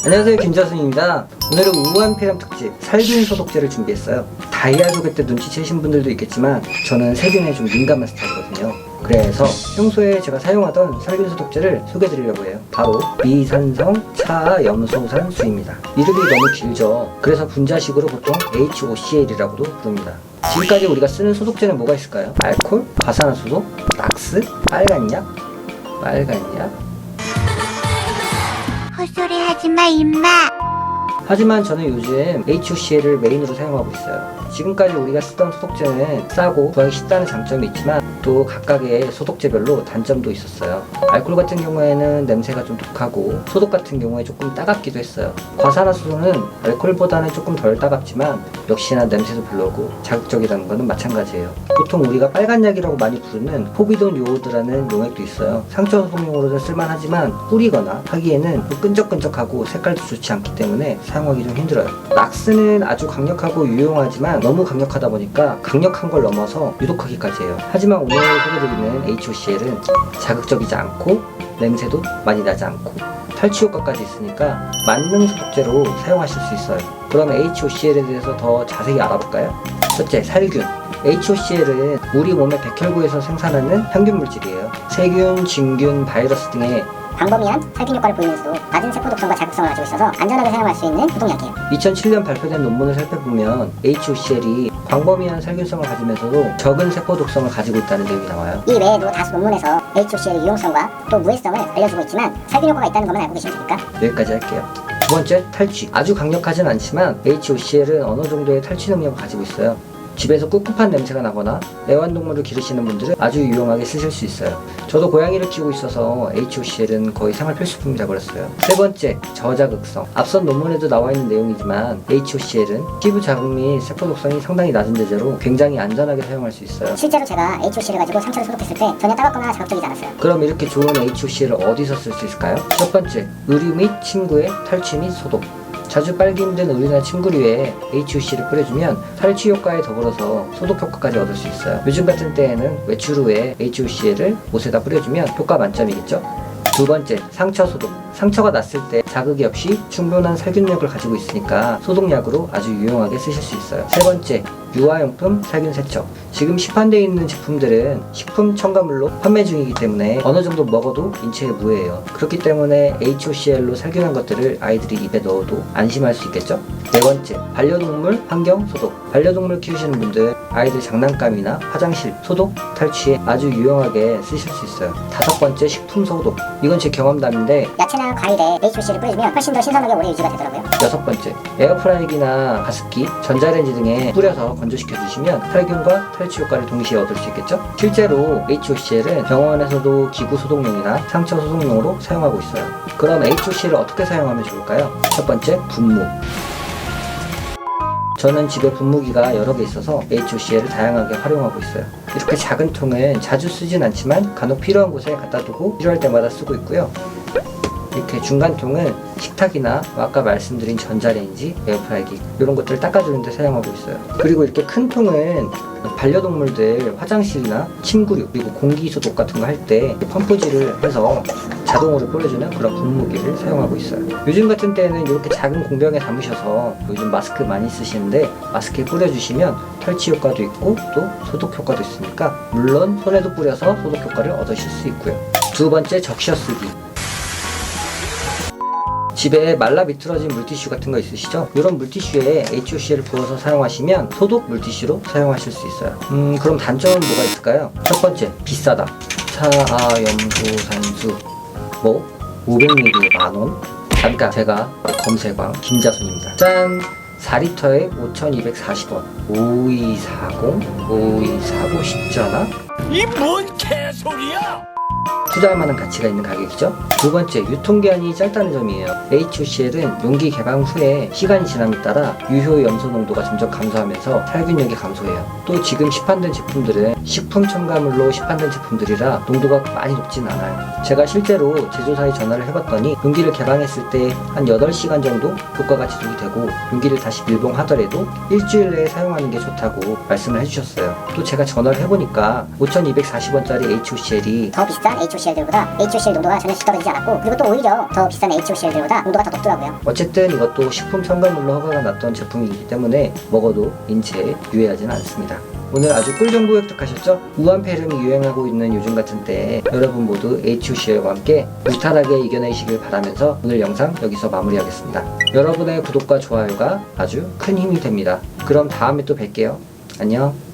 안녕하세요, 김자순입니다. 오늘은 우한 폐렴 특집 살균 소독제를 준비했어요. 다이아 소개 때 눈치채신 분들도 있겠지만 저는 세균에 좀 민감한 스타일이거든요. 그래서 평소에 제가 사용하던 살균 소독제를 소개해드리려고 해요. 바로 비산성 차염소산수입니다. 이름이 너무 길죠. 그래서 분자식으로 보통 HOCl이라고도 부릅니다. 지금까지 우리가 쓰는 소독제는 뭐가 있을까요? 알코올, 과산화수소, 락스, 빨간약. 헛소리 하지마 임마. 하지만 저는 요즘 HOCl을 메인으로 사용하고 있어요. 지금까지 우리가 쓰던 소독제는 싸고 구하기 쉽다는 장점이 있지만 또 각각의 소독제별로 단점도 있었어요. 알코올 같은 경우에는 냄새가 좀 독하고 소독 같은 경우에 조금 따갑기도 했어요. 과산화수소는 알코올보다는 조금 덜 따갑지만 역시나 냄새도 별로고 자극적이라는 것은 마찬가지예요. 보통 우리가 빨간약이라고 많이 부르는 포비돈 요오드라는 용액도 있어요. 상처 소독용으로는 쓸만하지만 뿌리거나 하기에는 끈적끈적하고 색깔도 좋지 않기 때문에 사용하기 좀 힘들어요. 락스는 아주 강력하고 유용하지만 너무 강력하다 보니까 강력한 걸 넘어서 유독하기까지 해요. 하지만 오늘 소개드리는 HOCl은 자극적이지 않고 냄새도 많이 나지 않고 탈취 효과까지 있으니까 만능 소독제로 사용하실 수 있어요. 그럼 HOCl에 대해서 더 자세히 알아볼까요? 첫째, 살균. HOCl은 우리 몸의 백혈구에서 생산하는 항균 물질이에요. 세균, 진균, 바이러스 등의 광범위한 살균 효과를 보이면서도 낮은 세포 독성과 자극성을 가지고 있어서 안전하게 사용할 수 있는 소독약이에요. 2007년 발표된 논문을 살펴보면 HOCl이 광범위한 살균성을 가지면서도 적은 세포 독성을 가지고 있다는 내용이 나와요. 이 외에도 다수 논문에서 HOCl의 유용성과 또 무해성을 알려주고 있지만 살균 효과가 있다는 것만 알고 계시면 됩니까? 여기까지 할게요. 두 번째, 탈취. 아주 강력하진 않지만 HOCl은 어느 정도의 탈취 능력을 가지고 있어요. 집에서 꿉꿉한 냄새가 나거나 애완동물을 기르시는 분들은 아주 유용하게 쓰실 수 있어요. 저도 고양이를 키우고 있어서 HOCl은 거의 생활 필수품이 되어버렸어요. 세 번째, 저자극성. 앞선 논문에도 나와 있는 내용이지만 HOCl은 피부 자극 및 세포 독성이 상당히 낮은 제재로 굉장히 안전하게 사용할 수 있어요. 실제로 제가 HOC를 가지고 상처를 소독했을 때 전혀 따갑거나 자극적이지 않았어요. 그럼 이렇게 좋은 HOCl을 어디서 쓸 수 있을까요? 첫 번째, 의류 및 침구의 탈취 및 소독. 자주 빨기 힘든 의류나 침구류에 HOCl을 뿌려주면 탈취 효과에 더불어서 소독 효과까지 얻을 수 있어요. 요즘 같은 때에는 외출 후에 HOCl을 옷에다 뿌려주면 효과 만점이겠죠? 두 번째, 상처 소독. 상처가 났을 때 자극이 없이 충분한 살균력을 가지고 있으니까 소독약으로 아주 유용하게 쓰실 수 있어요. 세 번째, 유아용품 살균 세척. 지금 시판되어 있는 제품들은 식품 첨가물로 판매 중이기 때문에 어느 정도 먹어도 인체에 무해해요. 그렇기 때문에 HOCl로 살균한 것들을 아이들이 입에 넣어도 안심할 수 있겠죠? 네 번째, 반려동물 환경 소독. 반려동물 키우시는 분들 아이들 장난감이나 화장실 소독 탈취에 아주 유용하게 쓰실 수 있어요. 다섯 번째, 식품 소독. 이건 제 경험담인데 야채나 과일에 HOC를 뿌려주면 훨씬 더 신선하게 오래 유지가 되더라고요. 여섯 번째, 에어프라이기나 가습기, 전자레인지 등에 뿌려서 건조시켜 주시면 살균과 탈취 효과를 동시에 얻을 수 있겠죠? 실제로 HOCl은 병원에서도 기구 소독용이나 상처 소독용으로 사용하고 있어요. 그럼 HOCl을 어떻게 사용하면 좋을까요? 첫 번째, 분무. 저는 집에 분무기가 여러 개 있어서 HOCl을 다양하게 활용하고 있어요. 이렇게 작은 통은 자주 쓰진 않지만 간혹 필요한 곳에 갖다 두고 필요할 때마다 쓰고 있고요. 이렇게 중간 통은 식탁이나 아까 말씀드린 전자레인지, 에어프라이기 이런 것들을 닦아주는 데 사용하고 있어요. 그리고 이렇게 큰 통은 반려동물들 화장실이나 침구류 그리고 공기소독 같은 거 할 때 펌프질을 해서 자동으로 뿌려주는 그런 분무기를 사용하고 있어요. 요즘 같은 때는 이렇게 작은 공병에 담으셔서 요즘 마스크 많이 쓰시는데 마스크에 뿌려주시면 탈취 효과도 있고 또 소독 효과도 있으니까 물론 손에도 뿌려서 소독 효과를 얻으실 수 있고요. 두 번째, 적셔 쓰기. 집에 말라 비틀어진 물티슈 같은 거 있으시죠? 이런 물티슈에 HOCl을 부어서 사용하시면 소독 물티슈로 사용하실 수 있어요. 그럼 단점은 뭐가 있을까요? 첫 번째, 비싸다. 차염소산수 500ml에 만원. 잠깐, 제가 검색왕 김자순입니다. 짠! 4리터에 5,240원. 5240 쉽지 않아? 이 뭔 개소리야! 투자할 만한 가치가 있는 가격이죠. 두 번째, 유통기한이 짧다는 점이에요. HOCl은 용기 개방 후에 시간이 지남에 따라 유효 염소 농도가 점점 감소하면서 살균력이 감소해요. 또 지금 시판된 제품들은 식품 첨가물로 시판된 제품들이라 농도가 많이 높진 않아요. 제가 실제로 제조사에 전화를 해봤더니 용기를 개방했을 때 한 8시간 정도 효과가 지속이 되고 용기를 다시 밀봉하더라도 일주일 내에 사용하는 게 좋다고 말씀을 해주셨어요. 또 제가 전화를 해보니까 5,240원짜리 HOCl이 더 비싼 HOC를 HOCL들보다 HOCL 농도가 전혀 떨어지지 않았고, 그리고 또 오히려 더 비싼 HOCL들보다 농도가 더 높더라고요. 어쨌든 이것도 식품 첨가물로 허가가 났던 제품이기 때문에 먹어도 인체에 유해하지는 않습니다. 오늘 아주 꿀 정보 획득하셨죠? 우한폐렴이 유행하고 있는 요즘 같은 때에 여러분 모두 HOCL과 함께 무탈하게 이겨내시길 바라면서 오늘 영상 여기서 마무리하겠습니다. 여러분의 구독과 좋아요가 아주 큰 힘이 됩니다. 그럼 다음에 또 뵐게요. 안녕.